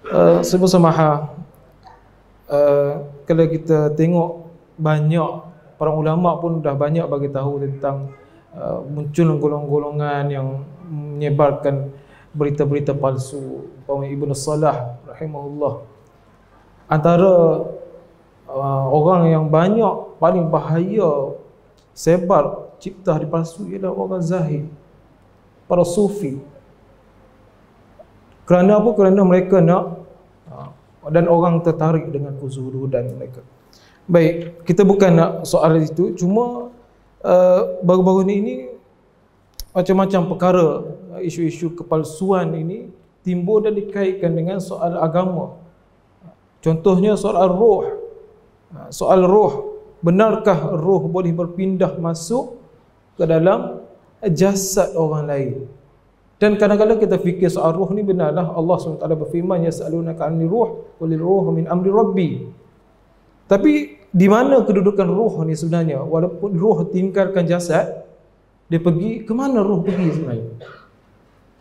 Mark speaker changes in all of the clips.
Speaker 1: Bersamaha kalau kita tengok banyak para ulama pun dah banyak bagi tahu tentang muncul golongan-golongan yang menyebarkan berita-berita palsu. Umpama Ibnu Salah rahimahullah, antara orang yang banyak paling bahaya sebar cipta hari palsu ialah orang zahid, para sufi. Kerana apa? Kerana mereka nak dan orang tertarik dengan kezuhudan mereka. Baik, kita bukan nak soal itu, cuma baru-baru ini macam-macam perkara, isu-isu kepalsuan ini timbul dan dikaitkan dengan soal agama. Contohnya soal roh. Soal roh, benarkah roh boleh berpindah masuk ke dalam jasad orang lain? Dan kadang-kadang kita fikir soal roh ni benarlah. Allah SWT berfirman, yas'alunaka 'anil ruh qul ruhu min amri rabbi. Tapi di mana kedudukan roh ni sebenarnya? Walaupun roh tinggalkan jasad, dia pergi ke mana roh pergi sebenarnya?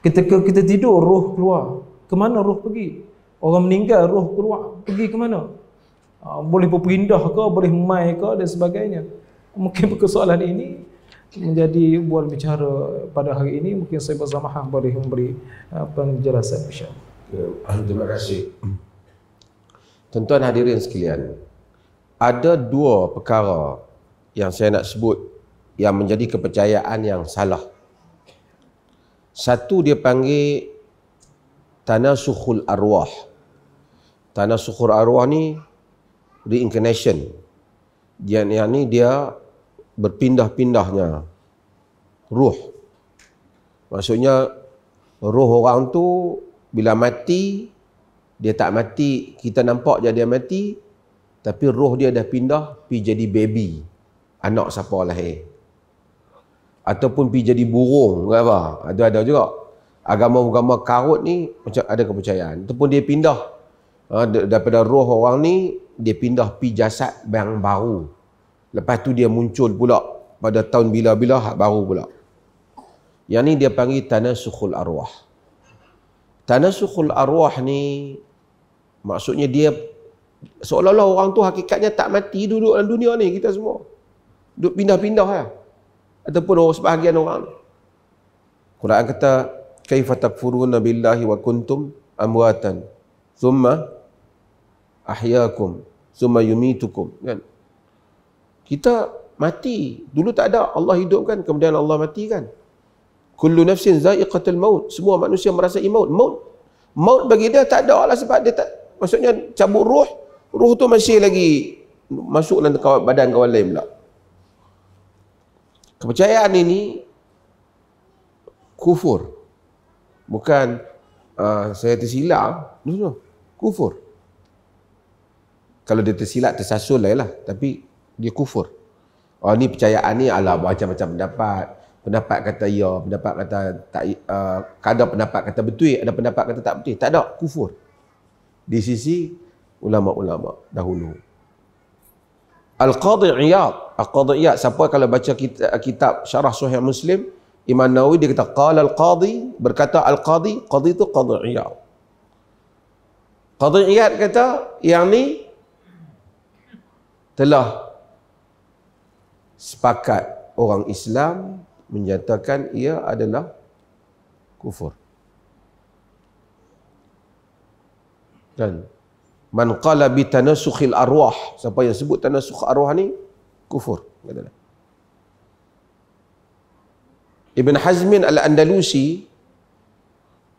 Speaker 1: Ketika kita tidur roh keluar, ke mana roh pergi? Orang meninggal roh keluar, pergi ke mana? Boleh berpindah ke, boleh mai ke dan sebagainya. Mungkin persoalan ini menjadi buat bicara pada hari ini. Mungkin saya bersamaha boleh memberi penjelasan insya-Allah.
Speaker 2: Terima kasih. Tuan-tuan hadirin sekalian, ada dua perkara yang saya nak sebut yang menjadi kepercayaan yang salah. Satu dia panggil tanasukhul arwah. Tanasukhul arwah ni reincarnation. Dia berpindah-pindahnya ruh. Maksudnya roh orang tu bila mati, dia tak mati, kita nampak je dia mati, tapi roh dia dah pindah pergi jadi baby, anak siapa lahir, ataupun pergi jadi burung ke apa. Ada juga agama-agama karut ni macam ada kepercayaan. Ataupun dia pindah daripada roh orang ni, dia pindah pergi jasad yang baru. Lepas tu dia muncul pula pada tahun bila-bila hak baru pula. Yang ni dia panggil tanasukhul arwah. Tanasukhul arwah ni maksudnya dia seolah-olah orang tu hakikatnya tak mati, duduk dalam dunia ni kita semua. Duduk pindah-pindah lah. Ataupun orang sebahagian orang. Quran kata, kaifa takfuruna billahi wa kuntum amwatan thumma ahyaakum thumma yumitukum, kan? Kita mati, dulu tak ada, Allah hidupkan, kemudian Allah matikan. Kullu nafsin za'iqatul maut, semua manusia merasai maut. Maut bagi dia tak ada lah, sebab dia tak, maksudnya cabut roh tu masih lagi masuk dalam badan kawan lain pula. Kepercayaan ini kufur. Bukan saya tersilap, no. Kufur. Kalau dia tersilap, tersasul lah, tapi dia kufur. Ni percayaan ni ala macam-macam pendapat. Pendapat kata ya, pendapat kata tak, ada pendapat kata betul, ada pendapat kata tak betul. Tak ada, kufur di sisi ulama-ulama dahulu. Al-Qadhi Iyad, siapa kalau baca kitab Syarah Sahih Muslim, Imam Nawawi dia kata qala al-Qadhi, berkata al-Qadhi, Qadhi itu Qadhi Iyad. Qadhi Iyad kata yang ni telah sepakat orang Islam menyatakan ia adalah kufur. Dan man qala bi tanasukhil arwah, siapa yang sebut tanasukh arwah ni kufur, katalah. Ibn Hazmin Al-Andalusi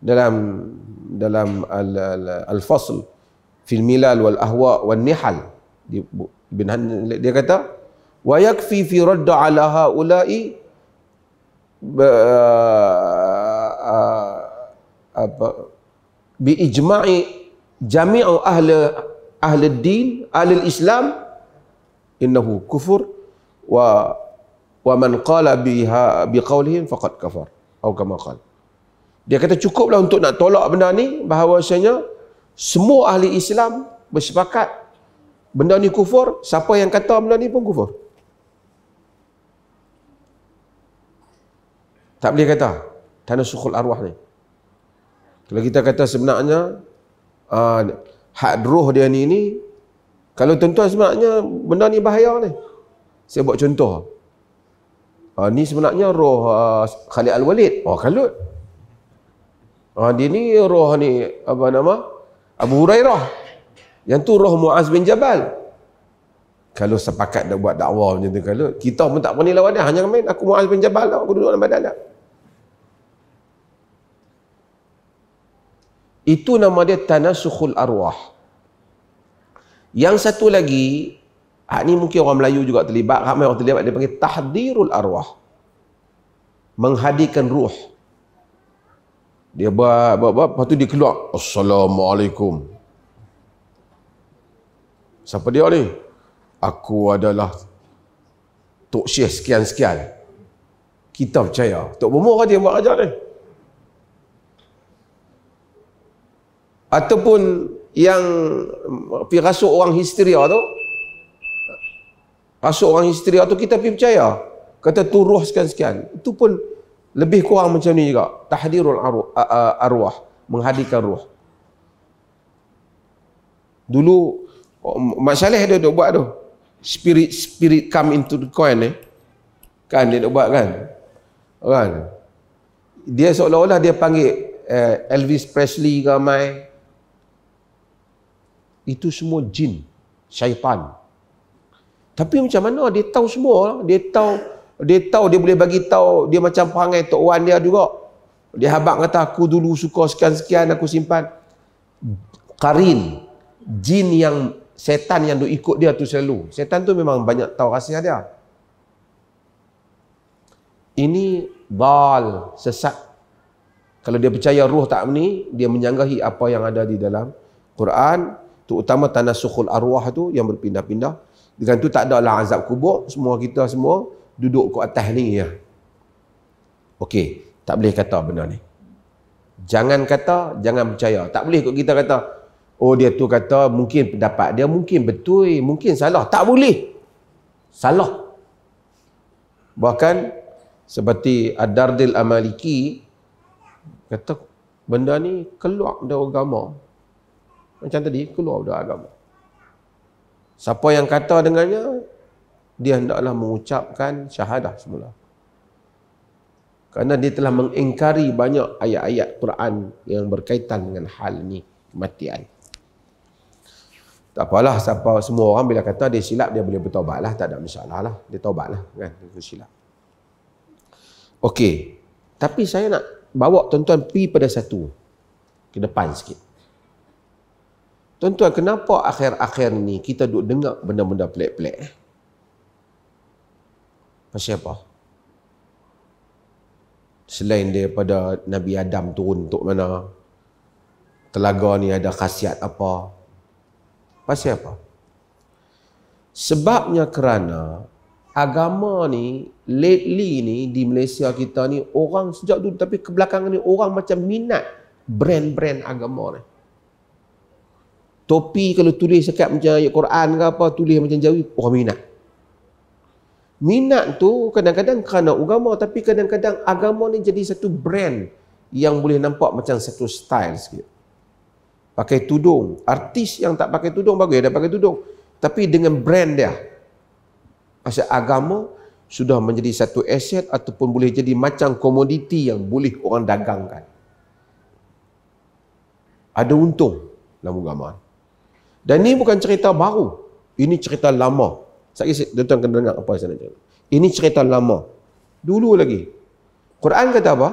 Speaker 2: dalam al-fasl fil milal wal ahwa wal nihal, dia kata wa yakfi fi radd ala haula'i bi ijma'i jami'u ahli din ahli islam innahu kufur wa man qala biha biqaulihim faqad kafar atau kama qala. Dia kata cukuplah untuk nak tolak benda ni, bahawasanya semua ahli Islam bersepakat benda ni kufur, siapa yang kata benda ni pun kufur. Tak boleh kata tanasukhul arwah ni. Kalau kita kata sebenarnya Had roh dia ni kalau tuan-tuan sebenarnya benda ni bahaya ni. Saya buat contoh. Ni sebenarnya roh Khalid Al-Walid. Kalut. Dia ni roh ni apa nama? Abu Hurairah. Yang tu roh Muaz bin Jabal. Kalau sepakat dah buat dakwah macam tu kalut, kita pun tak berani lawan dia. Hanya main aku Muaz bin Jabal, aku duduk dalam badan dia. Itu nama dia tanasukhul arwah. Yang satu lagi, ni mungkin orang Melayu juga terlibat, ramai orang terlibat, dia panggil tahdirul arwah. Menghadirkan ruh. Dia buat, lepas tu dia keluar, Assalamualaikum. Siapa dia ni? Aku adalah Tok Syekh sekian-sekian. Kita percaya. Tok Bomoh kan dia buat ajar ni. Ataupun yang pergi rasuk orang histeria tu, rasuk orang histeria tu kita pergi percaya. Kata tu ruh sekian-sekian. Itu pun lebih kurang macam ni juga. Tahdirul arwah. Menghadirkan ruh. Dulu Mak Saleh dia buat tu. Spirit come into the coin kan dia buat kan. Dia seolah-olah dia panggil Elvis Presley ke ramai. Itu semua jin, syaitan. Tapi macam mana dia tahu semua? Dia tahu dia boleh bagi tahu, dia macam perangai Tok Wan dia juga. Dia habaq kata aku dulu suka sekian-sekian aku simpan. Qarin, jin yang setan yang duk ikut dia tu selalu. Setan tu memang banyak tahu rahsia dia. Ini dal, sesat. Kalau dia percaya ruh tak ni, dia menyanggahi apa yang ada di dalam Quran, terutama tanasukhul arwah tu yang berpindah-pindah. Dengan tu tak ada lah azab kubur, semua kita semua duduk ke atas ni ya. Okey, tak boleh kata benda ni. Jangan kata, jangan percaya. Tak boleh kot kita kata, oh dia tu kata mungkin pendapat dia mungkin betul, mungkin salah. Tak boleh. Salah. Bahkan seperti Ad-Dardil Amaliki kata benda ni keluar dari agama. Macam tadi, keluar dari agama. Siapa yang kata dengannya, dia hendaklah mengucapkan syahadah semula. Kerana dia telah mengingkari banyak ayat-ayat Quran yang berkaitan dengan hal ni, kematian. Tak apalah, semua orang bila kata dia silap, dia boleh bertaubat lah, tak ada masalah lah. Dia taubat lah, kan, dia silap. Okey, tapi saya nak bawa tuan-tuan pergi pada satu, ke depan sikit. Tuan-tuan, kenapa akhir-akhir ni kita duk dengar benda-benda pelik-pelik? Pasal apa? Selain daripada Nabi Adam turun untuk mana, telaga ni ada khasiat apa? Pasal apa? Sebabnya kerana agama ni, lately ni di Malaysia kita ni, orang sejak dulu, tapi kebelakangan ni orang macam minat brand-brand agama ni. Topi kalau tulis sekat macam ayat Quran ke apa, tulis macam Jawi, orang minat. Minat tu kadang-kadang kerana agama, tapi kadang-kadang agama ni jadi satu brand yang boleh nampak macam satu style sikit. Pakai tudung. Artis yang tak pakai tudung bagus, dia pakai tudung. Tapi dengan brand dia. Pasal agama sudah menjadi satu aset ataupun boleh jadi macam komoditi yang boleh orang dagangkan. Ada untung dalam agama. Dan ini bukan cerita baru. Ini cerita lama. Saya tuan kena dengar apa saya nak cakap. Ini cerita lama. Dulu lagi. Quran kata apa?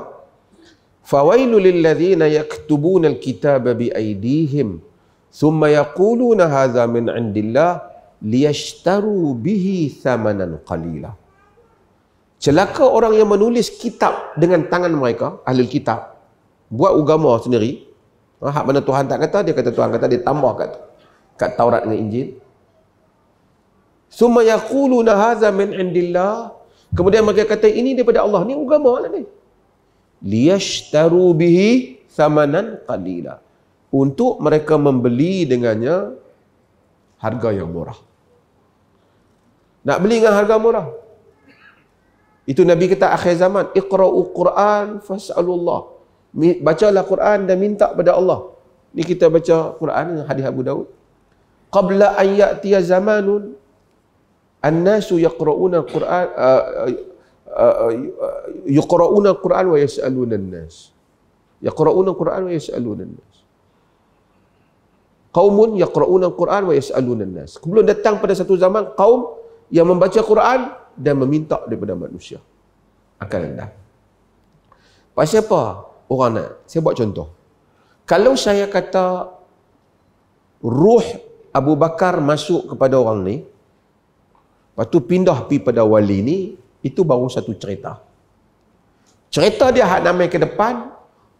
Speaker 2: Fawailul lilladzina yaktubuna alkitaba biaydihim thumma yaquluna hadza min indillah liyashtaru bihi thamanan qalila. Celaka orang yang menulis kitab dengan tangan mereka, ahli kitab, buat agama sendiri. Hak mana Tuhan tak kata, dia kata Tuhan kata, dia tambah kat Taurat dengan Injil. Summa yaquluna hadza min indillah. Kemudian mereka kata ini daripada Allah. Ni agama lah ni. Liyashtaru bihi thamanan qalila. Untuk mereka membeli dengannya harga yang murah. Nak beli dengan harga murah. Itu Nabi kata akhir zaman, iqra'u Quran fas'alullah. Bacalah Quran dan minta pada Allah. Ni kita baca Quran, hadis Abu Daud. Qabla an ya'tiya zamanun an-nasu yaqra'una al-Quran yaqra'una al-Quran wa yas'aluna an-nas. Yaqra'una al-Quran wa yas'aluna an-nas. Qaumun yaqra'una al-Quran wa yas'aluna an-nas. Sebelum datang pada satu zaman kaum yang membaca Quran dan meminta daripada manusia. Akan datang. Pasal apa? Orang nak. Saya buat contoh. Kalau saya kata ruh Abu Bakar masuk kepada orang ni, lepas tu pindah pergi pada wali ni, itu baru satu cerita. Cerita dia hak namai ke depan,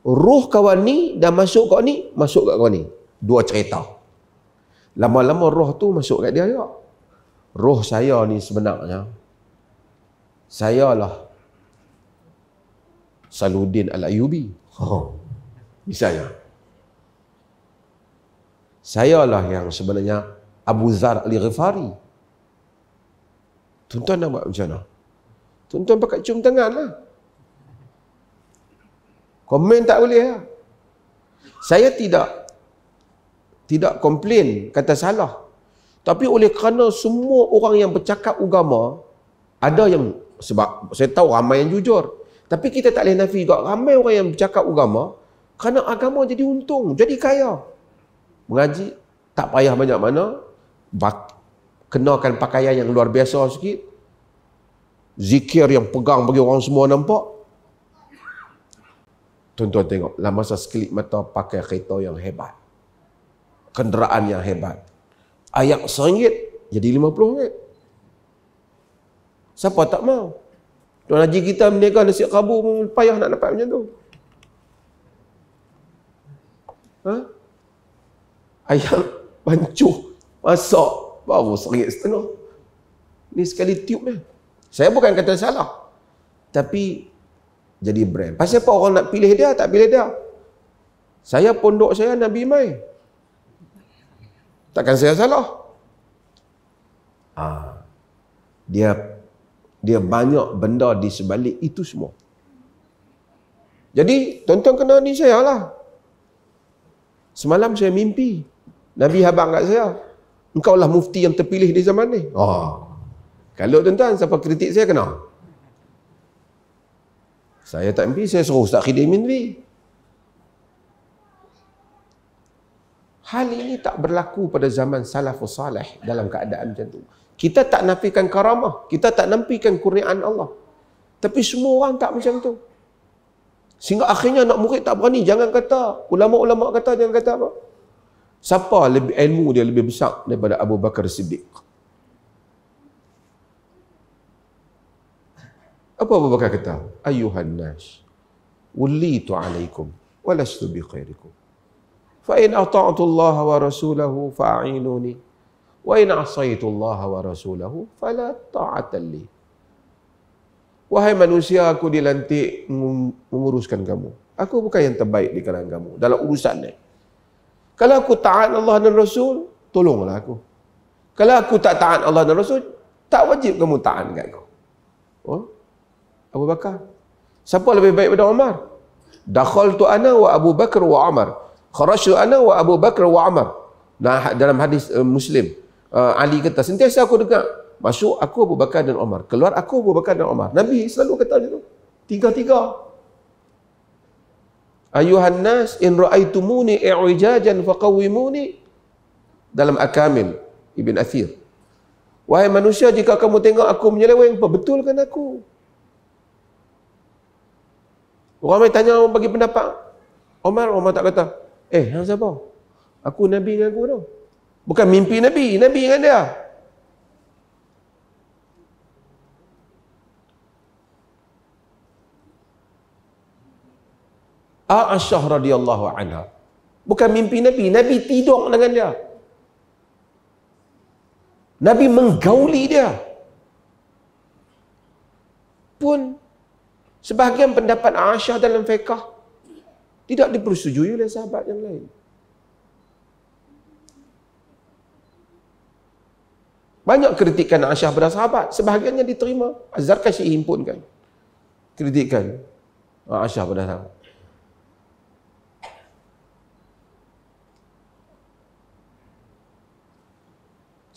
Speaker 2: ruh kawan ni dah masuk kat ni, masuk kat kawan ni. Dua cerita. Lama-lama roh tu masuk kat dia juga. Roh saya ni sebenarnya, saya lah Saluddin Al-Ayyubi. Misalnya. Saya lah yang sebenarnya Abu Dzar Al-Ghifari. Tuan-tuan nak buat macam mana? Tuan-tuan pakai cium tangan lah. Komen tak boleh lah. Saya tidak komplain, kata salah. Tapi oleh kerana semua orang yang bercakap agama, ada yang, sebab saya tahu ramai yang jujur. Tapi kita tak boleh nafi juga, ramai orang yang bercakap agama, kerana agama jadi untung, jadi kaya. Mengaji, tak payah banyak mana, kenakan pakaian yang luar biasa sikit, zikir yang pegang bagi orang semua nampak. Tuan-tuan tengok, dalam masa sekelip mata pakai kereta yang hebat, kenderaan yang hebat. Ayat RM1 jadi RM50. Siapa tak mau? Tuan Haji kita meniaga nasi kabu pun payah nak dapat macam tu. Ha? Ayam pancuh, masak, baru RM1.50. Ni sekali tiup ni. Saya bukan kata salah. Tapi jadi brand. Pasal apa orang nak pilih dia, tak pilih dia? Saya pondok saya Nabi Mai. Takkan saya salah? Dia banyak benda di sebalik itu semua. Jadi, tuan-tuan kena ni saya lah. Semalam saya mimpi. Nabi habang kat saya. Engkau lah mufti yang terpilih di zaman ni. Kalau tuan-tuan, siapa kritik saya kena. Saya tak mimpi, saya suruh Ustaz Khidimin mimpi. Hal ini tak berlaku pada zaman salafus salih dalam keadaan macam tu. Kita tak nafikan karamah, kita tak nafikan kurniaan Allah. Tapi semua orang tak macam tu. Sehingga akhirnya anak murid tak berani, jangan kata, ulama-ulama kata jangan kata apa. Siapa lebih ilmu dia lebih besar daripada Abu Bakar Siddiq? Apa Abu Bakar kata? Ayuhan nas, wulitu alaikum, walastu bi khairikum. فَإِنْ أَطَعْتُ اللَّهَ وَرَسُولَهُ فَأَعِينُونِي وَإِنْ عَصَيْتُ اللَّهَ وَرَسُولَهُ فَلَا طَاعَةَ لِي. Wahai manusia, aku dilantik menguruskan kamu. Aku bukan yang terbaik di kalangan kamu dalam urusan ni. Kalau aku taat Allah dan Rasul, tolonglah aku. Kalau aku tak taat Allah dan Rasul, tak wajib kamu taat kat aku. Abu Bakar. Siapa lebih baik daripada Umar? Dakhaltu ana wa Abu Bakar wa Umar. Kharashu ana wa Abu Bakar wa Umar. Nah, dalam hadis Muslim, Ali kata, sentiasa aku dengar, masuk aku Abu Bakar dan Umar, keluar aku Abu Bakar dan Umar. Nabi selalu kata macam tu. Tiga-tiga. Ayuhan nas in ra'aitumuni i'wijajan faqawwimuni. Dalam Akamil Ibn Athir. Wahai manusia, jika kamu tengok aku menyeleweng, betulkan aku. Orang mai tanya, bagi pendapat Umar tak kata, hang siapa? Aku Nabi dengan aku tu. Bukan mimpi Nabi dengan dia. Aisyah radhiyallahu anha. Bukan mimpi Nabi tidur dengan dia. Nabi menggauli dia. Pun sebahagian pendapat Aisyah dalam fiqh tidak dipersetujui oleh sahabat yang lain. Banyak kritikan Aisyah pada sahabat, sebahagiannya diterima. Az-Zarkashi himpunkan kritikan Aisyah pada sahabat.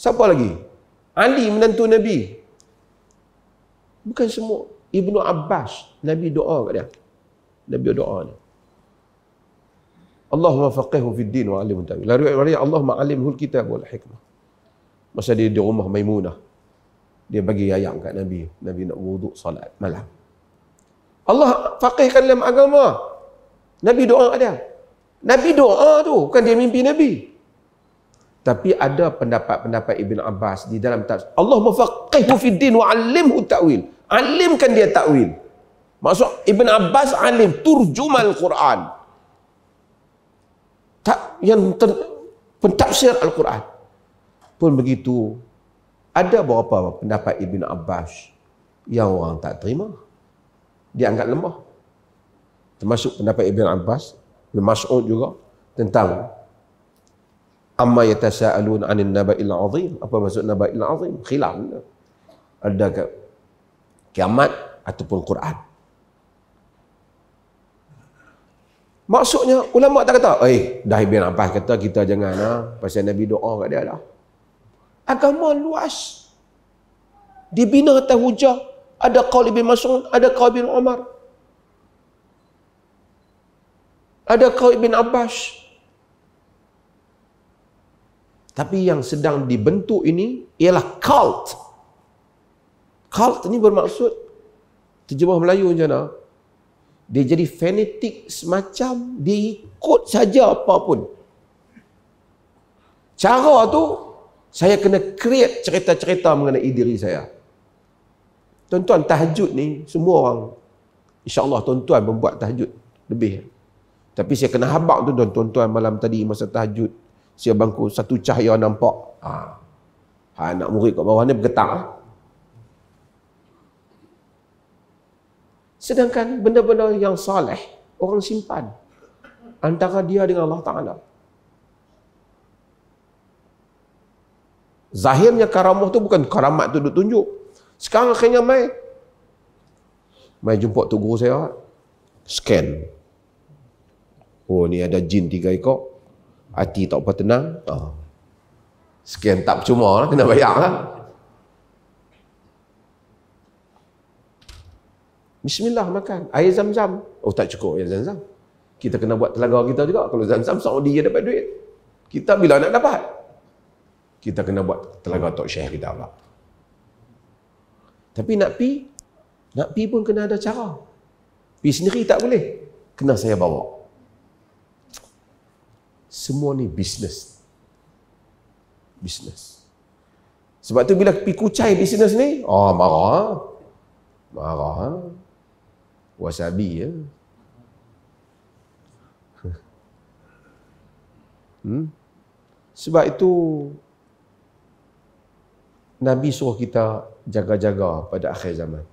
Speaker 2: Siapa lagi? Ali menantu Nabi. Bukan semua. Ibnu Abbas, Nabi doa kat dia. Nabi doa dia. Allahumma faqihhu fid din wa 'allimhu ta'wil. Riwayat Allahumma 'allimhu al-kitab wal hikmah. Masa dia di rumah Maimunah, dia bagi ayam kat Nabi. Nabi nak wuduk salat malam. Allah faqihkan dalam agama. Nabi doa dia. Nabi doa tu, bukan dia mimpi Nabi. Tapi ada pendapat-pendapat Ibn Abbas di dalam tafsir. Allahumma faqihhu fid din wa 'allimhu ta'wil. Alimkan dia ta'wil. Maksud Ibn Abbas alim, turjumal Quran. Pentafsir Al-Quran. Pun begitu, ada beberapa pendapat Ibn Abbas yang orang tak terima. Dia anggap lemah. Termasuk pendapat Ibn Abbas, Ibn Mas'ud juga, tentang amma yatasa'alun 'anil naba'il 'azim. Apa maksud naba'il 'azim? Khilaf. Ada ke kiamat ataupun Quran. Maksudnya ulama tak kata, dah Ibn Abbas kata kita jangan pasal Nabi doa kat dia dah. Agama luas. Dibina atas hujah. Ada qaul Ibn Mas'ud, ada qaul Ibn Umar. Ada qaul Ibn Abbas. Tapi yang sedang dibentuk ini ialah cult. Cult ni bermaksud, terjemah Melayu macam mana? Dia jadi fanatik semacam dia ikut saja apa pun. Cara tu, saya kena create cerita-cerita mengenai diri saya. Tuan-tuan, tahajud ni, semua orang, insya-Allah tuan-tuan membuat tahajud lebih. Tapi saya kena habaq tu tuan-tuan malam tadi masa tahajud. Saya bangku satu cahaya nampak. Anak murid kat bawah ni bergetar. Sedangkan benda-benda yang soleh, orang simpan antara dia dengan Allah Ta'ala. Zahirnya karamah tu bukan karamat tu duk tunjuk. Sekarang akhirnya mai jumpa tu guru saya, scan. Oh, ni ada jin 3 ekor. Hati tak apa tenang. Scan tak percuma lah, kena bayar lah. Bismillah makan. Air zam-zam. Oh, tak cukup air zam-zam. Kita kena buat telaga kita juga. Kalau zam-zam, Saudi dia dapat duit. Kita bila nak dapat? Kita kena buat telaga Tok Syekh kita pula. Tapi nak pi pun kena ada cara. Pi sendiri tak boleh. Kena saya bawa. Semua ni bisnes. Bisnes. Sebab tu bila pi kucai bisnes ni, marah. Wasabi ya. Sebab itu Nabi suruh kita jaga-jaga pada akhir zaman.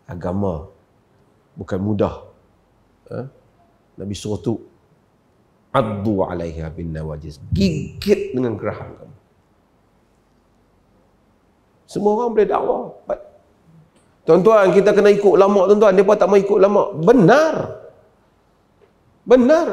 Speaker 2: Agama bukan mudah. Nabi suruh tu addu 'alaiha bin nawajiz. Gigit dengan geraham kamu. Semua orang boleh dakwah. Tuan-tuan, kita kena ikut ulama tuan-tuan. Mereka tak mau ikut ulama. Benar. Benar.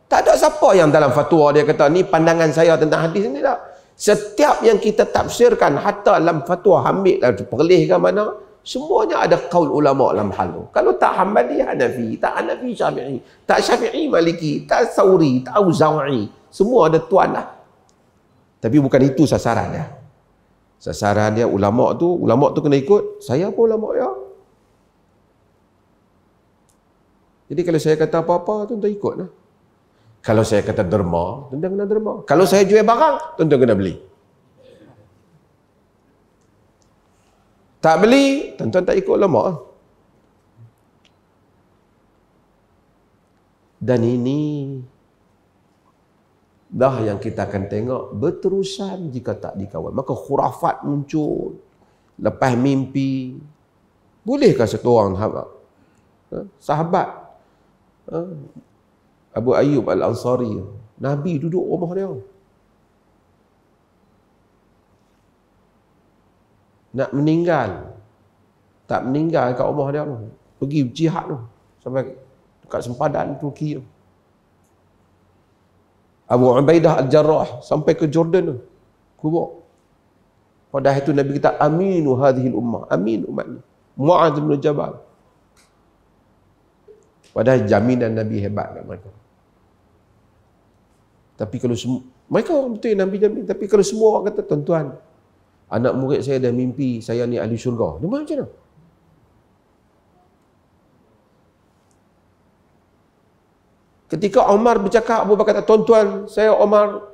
Speaker 2: Tak ada siapa yang dalam fatwa dia kata, ni pandangan saya tentang hadis ni tak. Setiap yang kita tafsirkan, hatta dalam fatwa Hamid, perlih ke mana, semuanya ada qaul ulama dalam hal tu. Kalau tak Hanbali, Hanafi. Tak Hanafi, Syafi'i. Tak Syafi'i, Maliki. Tak Sauri, tak Auza'i. Semua ada tuan lah. Tapi bukan itu sasaran dia. Sasaran dia ulama tu kena ikut. Saya pun ulama ya. Jadi kalau saya kata apa-apa, tuan-tuan ikut lah. Kalau saya kata derma, tuan-tuan kena derma. Kalau saya jual barang, tuan-tuan kena beli. Tak beli, tuan-tuan tak ikut ulama. Dan ini dah yang kita akan tengok berterusan jika tak dikawal. Maka khurafat muncul lepas mimpi. Bolehkah satu orang sahabat Abu Ayyub Al-Ansari, Nabi duduk rumah dia, nak meninggal, tak meninggal kat rumah dia tu, pergi jihad tu sampai dekat sempadan Turki tu. Abu Ubaidah Al-Jarrah sampai ke Jordan tu. kubur. Padahal itu Nabi kata aminu hadhil ummah, amin umat ni. Mu'adz bin Jabal. Padahal jaminan Nabi hebat kat mereka. Tapi kalau semua, mereka orang betul yang Nabi jamin. Tapi kalau semua orang kata, tuan-tuan, anak murid saya dah mimpi saya ni ahli syurga. Dia macam mana? Ketika Umar bercakap, Abu Bakar kata, tuan-tuan, saya Umar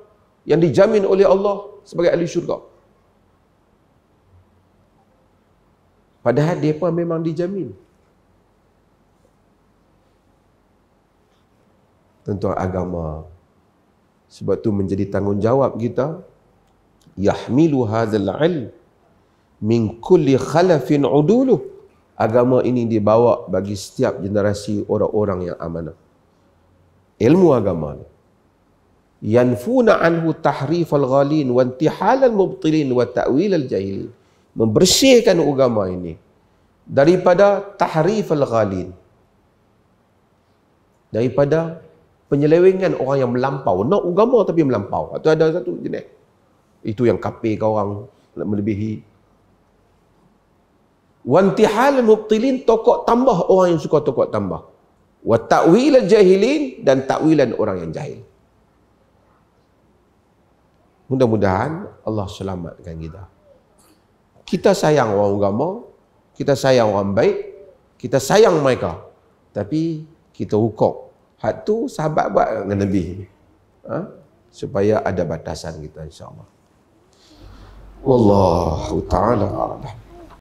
Speaker 2: yang dijamin oleh Allah sebagai ahli syurga. Padahal dia pun memang dijamin. Tuan-tuan agama. Sebab tu menjadi tanggungjawab kita. Yahmilu hadzal ilm min kulli khalafin uduluh. Agama ini dibawa bagi setiap generasi orang-orang yang amanah. Ilmu agama ni. Yanfuna anhu tahrifal ghalin wa intihalal mubtilin wa ta'wilal jahilin. Membersihkan agama ini daripada tahrifal ghalin, daripada penyelewengan orang yang melampau. Nak agama tapi melampau. Atau ada satu jenis. Itu yang kafir ke orang nak melebihi. Wantihal mubtilin, tokok tambah orang yang suka tokok tambah. Wa ta'wil jahilin, dan takwilan orang yang jahil. Mudah-mudahan Allah selamatkan kita. Kita sayang orang agama, kita sayang orang baik, kita sayang mereka. Tapi kita hukum. Hak tu sahabat buat dengan Nabi. Supaya ada batasan kita, insya-Allah. Wallahu ta'ala a'lam.